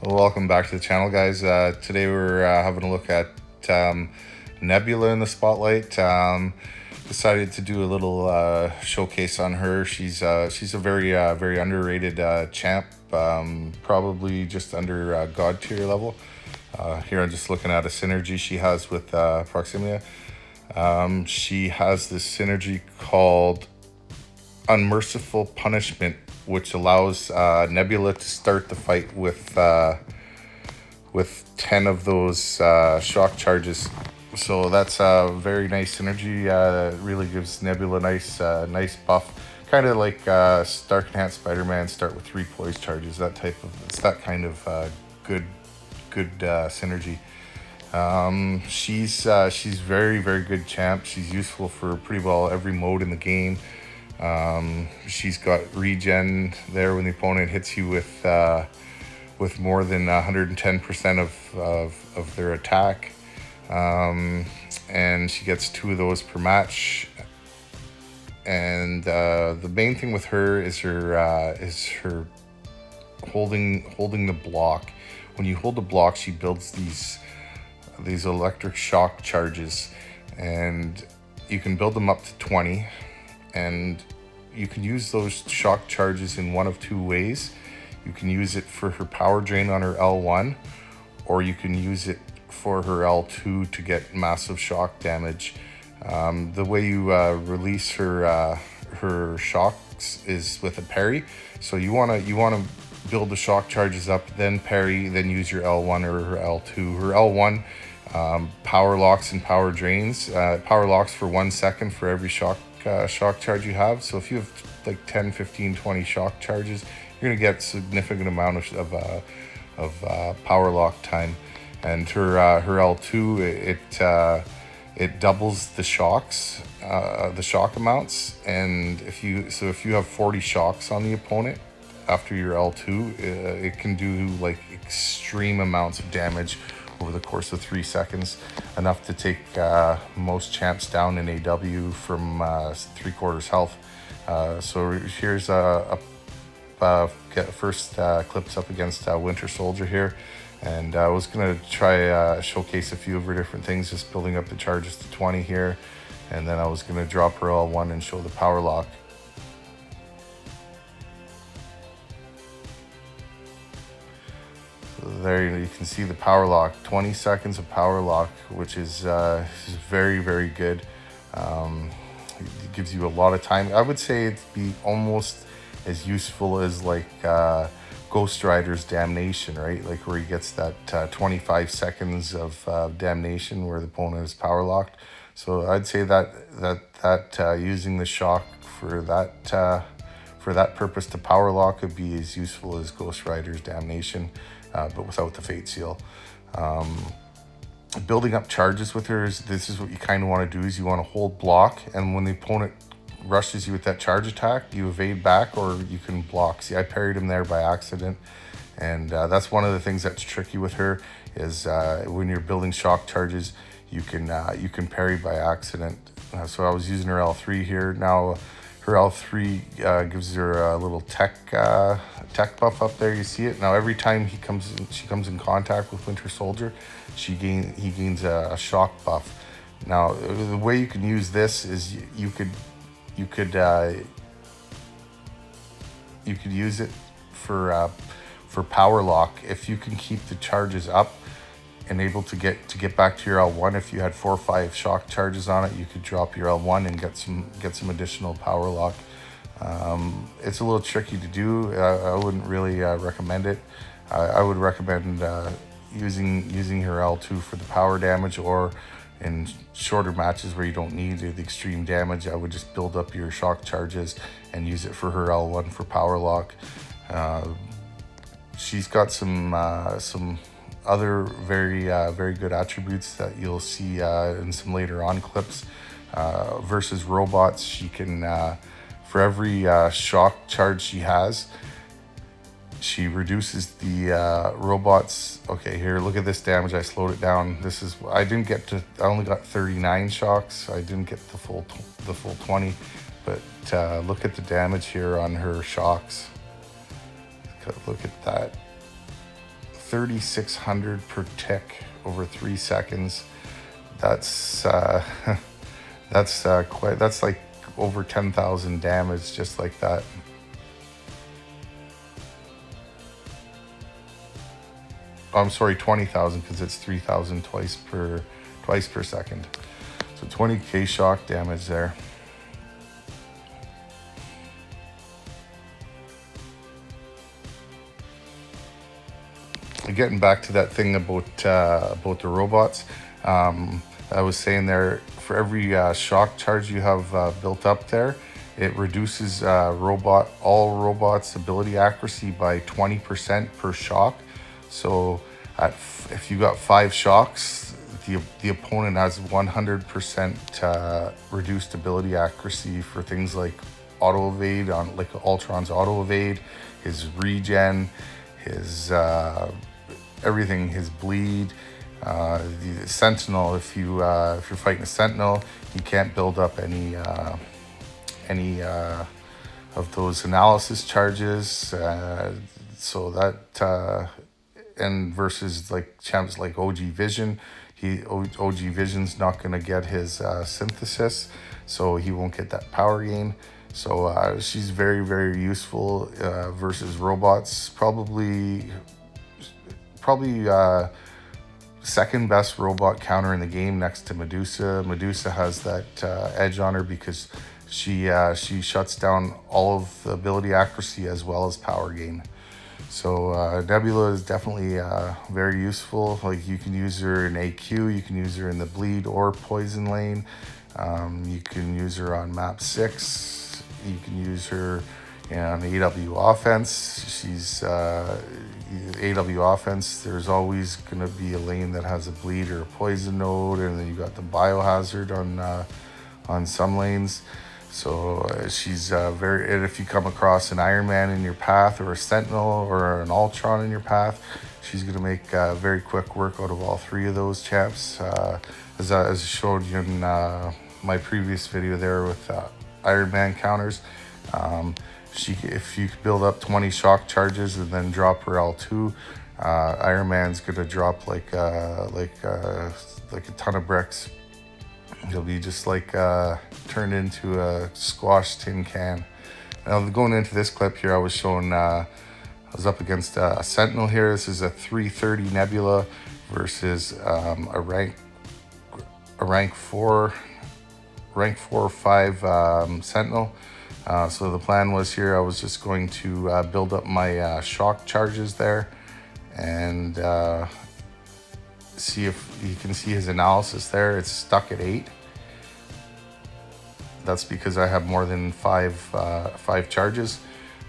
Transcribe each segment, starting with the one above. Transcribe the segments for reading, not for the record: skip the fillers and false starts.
Welcome back to the channel, guys. Today we're having a look at Nebula in the spotlight. Decided to do a little showcase on her. She's a very underrated champ, probably just under God tier level. Here I'm just looking at a synergy she has with Proximia. She has this synergy called Unmerciful Punishment, which allows Nebula to start the fight with 10 of those shock charges. So that's a very nice synergy. It really gives Nebula a nice buff. Kind of like Stark Enhanced Spider-Man start with 3 poise charges. It's that kind of good synergy. She's very good champ. She's useful for pretty well every mode in the game. She's got regen there when the opponent hits you with more than 110% of their attack, and she gets 2 of those per match. And the main thing with her is her holding the block. When you hold the block, she builds these electric shock charges, and you can build them up to 20. And you can use those shock charges in one of 2 ways. You can use it for her power drain on her L1, or you can use it for her L2 to get massive shock damage. The way you release her shocks is with a parry. So you wanna build the shock charges up, then parry, then use your L1 or her L2. Her L1 power locks and power drains. Power locks for 1 second for every shock charge you have. So if you have like 10, 15, 20 shock charges, you're gonna get significant amount of power lock time. And her L2, it doubles the shocks, the shock amounts. And if you have 40 shocks on the opponent after your L2, it can do like extreme amounts of damage over the course of 3 seconds, enough to take most champs down in AW from 3/4 health. So here's first clips up against Winter Soldier here, and I was gonna try showcase a few of her different things, just building up the charges to 20 here, and then I was gonna drop her L1 and show the power lock. There you can see the power lock, 20 seconds of power lock, which is very good. It gives you a lot of time. I would say it'd be almost as useful as like Ghost Rider's Damnation, right? Like where he gets that 25 seconds of damnation where the opponent is power locked. So I'd say that using the shock for that purpose to power lock would be as useful as Ghost Rider's Damnation, but without the Fate Seal. Building up charges with her this is what you kind of want to do, is you want to hold block, and when the opponent rushes you with that charge attack, you evade back, or you can block. See, I parried him there by accident, and that's one of the things that's tricky with her, is when you're building shock charges, you can parry by accident. So I was using her L3 here. Now her L3 gives her a little tech buff up there. You see it now. Every time she comes in contact with Winter Soldier, he gains a shock buff. Now the way you can use this is you could use it for power lock. If you can keep the charges up and able to get back to your L1, if you had 4 or 5 shock charges on it, you could drop your L1 and get some additional power lock. It's a little tricky to do. I wouldn't really recommend it. I would recommend using her L2 for the power damage, or in shorter matches where you don't need the extreme damage, I would just build up your shock charges and use it for her L1 for power lock. She's got some other very good attributes that you'll see in some later on clips. Versus robots, she can for every shock charge she has, she reduces the robots. Okay, here, look at this damage. I slowed it down. I only got 39 shocks. I didn't get the full 20, but look at the damage here on her shocks. Look at that. 3,600 per tick over 3 seconds. That's that's like over 10,000 damage just like that. Oh, I'm sorry, 20,000 because it's 3,000 twice per second. So 20k shock damage there. Getting back to that thing about the robots, I was saying there, for every shock charge you have built up there, it reduces all robots' ability accuracy by 20% per shock. So if you got 5 shocks, the opponent has 100% reduced ability accuracy for things like auto evade, on like Ultron's auto evade, his regen, his everything, his bleed. The Sentinel, if you're fighting a Sentinel, you can't build up any of those analysis charges. So that and versus like champs like OG Vision, OG Vision's not going to get his synthesis, so he won't get that power gain. So she's very, very useful versus robots. Probably second best robot counter in the game next to Medusa. Medusa has that edge on her because she shuts down all of the ability accuracy as well as power gain. So Nebula is definitely very useful. Like, you can use her in AQ, you can use her in the bleed or poison lane. You can use her on map 6. You can use her on the AW offense. She's AW offense. There's always going to be a lane that has a bleed or a poison node, and then you got the biohazard on some lanes. So she's very. And if you come across an Iron Man in your path, or a Sentinel, or an Ultron in your path, she's going to make very quick work out of all 3 of those champs. As I showed you in my previous video there with Iron Man counters. If you build up 20 shock charges and then drop her L2, Iron Man's gonna drop like a ton of bricks. He'll be just like turned into a squashed tin can. Now, going into this clip here, I was showing I was up against a Sentinel here. This is a 330 Nebula versus a rank 4 or 5 Sentinel. So the plan was here, I was just going to build up my shock charges there and see if you can see his analysis there. It's stuck at 8. That's because I have more than 5 charges.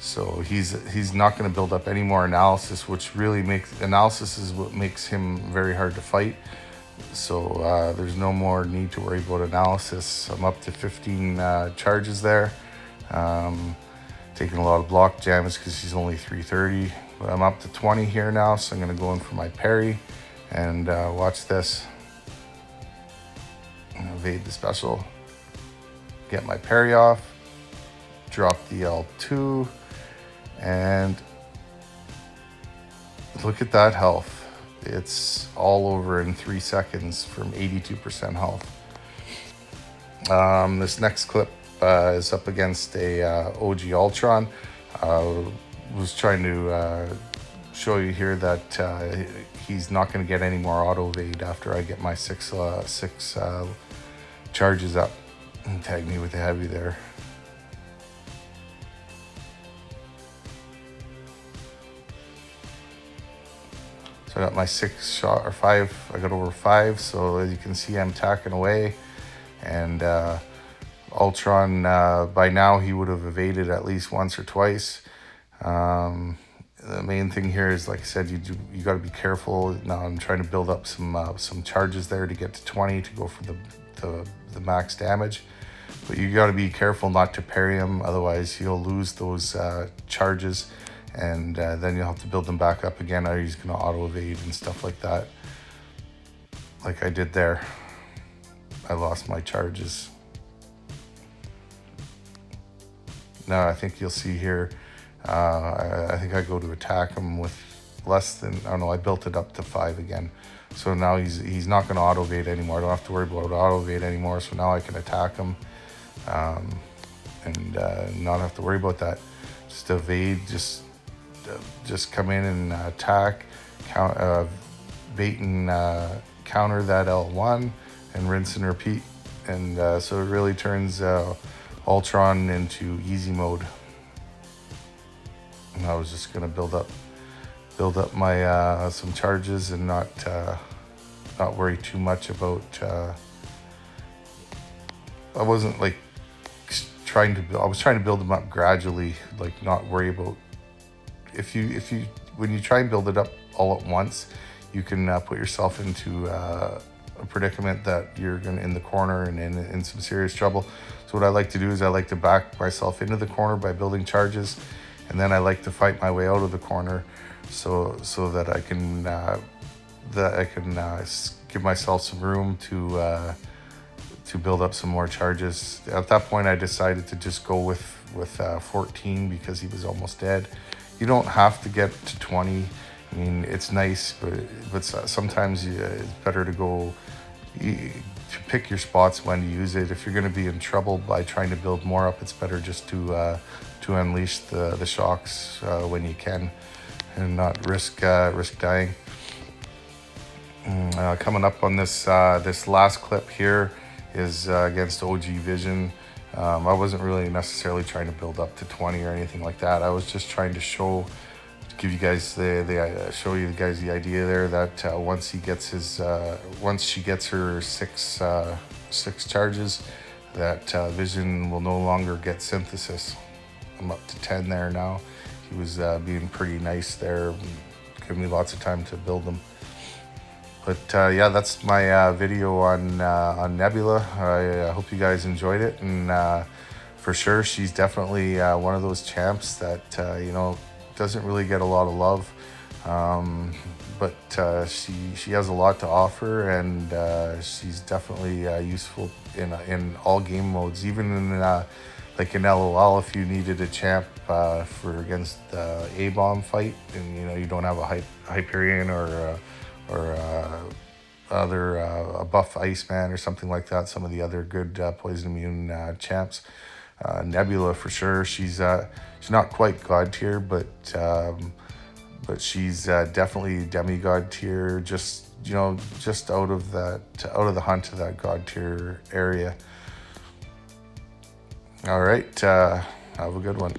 So he's not going to build up any more analysis, which really analysis is what makes him very hard to fight. So there's no more need to worry about analysis. I'm up to 15 charges there. Taking a lot of block damage because he's only 330, but I'm up to 20 here now, so I'm going to go in for my parry and watch this. Evade the special, get my parry off, drop the L2, and look at that health. It's all over in 3 seconds from 82% health. This next clip is up against a OG Ultron. Was trying to show you here that he's not going to get any more auto evade after I get my 6 charges up. And tag me with the heavy there. So I got my 6 shot or 5. I got over 5. So as you can see, I'm tacking away, and Ultron, by now he would have evaded at least once or twice. The main thing here is, like I said, you got to be careful. Now I'm trying to build up some charges there to get to 20 to go for the max damage. But you got to be careful not to parry him, otherwise he'll lose those charges, and then you'll have to build them back up again, or he's going to auto evade and stuff like that. Like I did there. I lost my charges. Now I think you'll see here, I think I go to attack him with less than, I don't know, I built it up to 5 again. So now he's not going to auto evade anymore. I don't have to worry about auto evade anymore. So now I can attack him and not have to worry about that. Just evade, just come in and attack, bait and counter that L1 and rinse and repeat. And so it really turns Ultron into easy mode. And I was just gonna build up my some charges and not worry too much about. I wasn't like I was trying to build them up gradually, like not worry about. When you try and build it up all at once, you can put yourself into a predicament that you're in the corner and in some serious trouble. So what I like to do is I like to back myself into the corner by building charges, and then I like to fight my way out of the corner, so that I can give myself some room to build up some more charges. At that point, I decided to just go with 14 because he was almost dead. You don't have to get to 20. I mean, it's nice, but sometimes it's better to go to pick your spots when to use it. If you're going to be in trouble by trying to build more up, it's better just to unleash the shocks when you can, and not risk dying. Coming up on this last clip here is against OG Vision. I wasn't really necessarily trying to build up to 20 or anything like that. I was just trying to give you guys show you guys the idea there that once she gets her six charges, that Vision will no longer get synthesis. I'm up to 10 there now. He was being pretty nice there, giving me lots of time to build them. But yeah, that's my video on Nebula. I hope you guys enjoyed it, and for sure, she's definitely one of those champs that doesn't really get a lot of love, but she has a lot to offer, and she's definitely useful in all game modes, even in like in LOL. If you needed a champ for against the A-bomb fight, and you don't have a Hyperion or a buff Iceman or something like that, some of the other good poison immune champs, Nebula for sure. She's not quite god tier, but she's definitely demigod tier, just out of the hunt of that god tier area. All right, have a good one.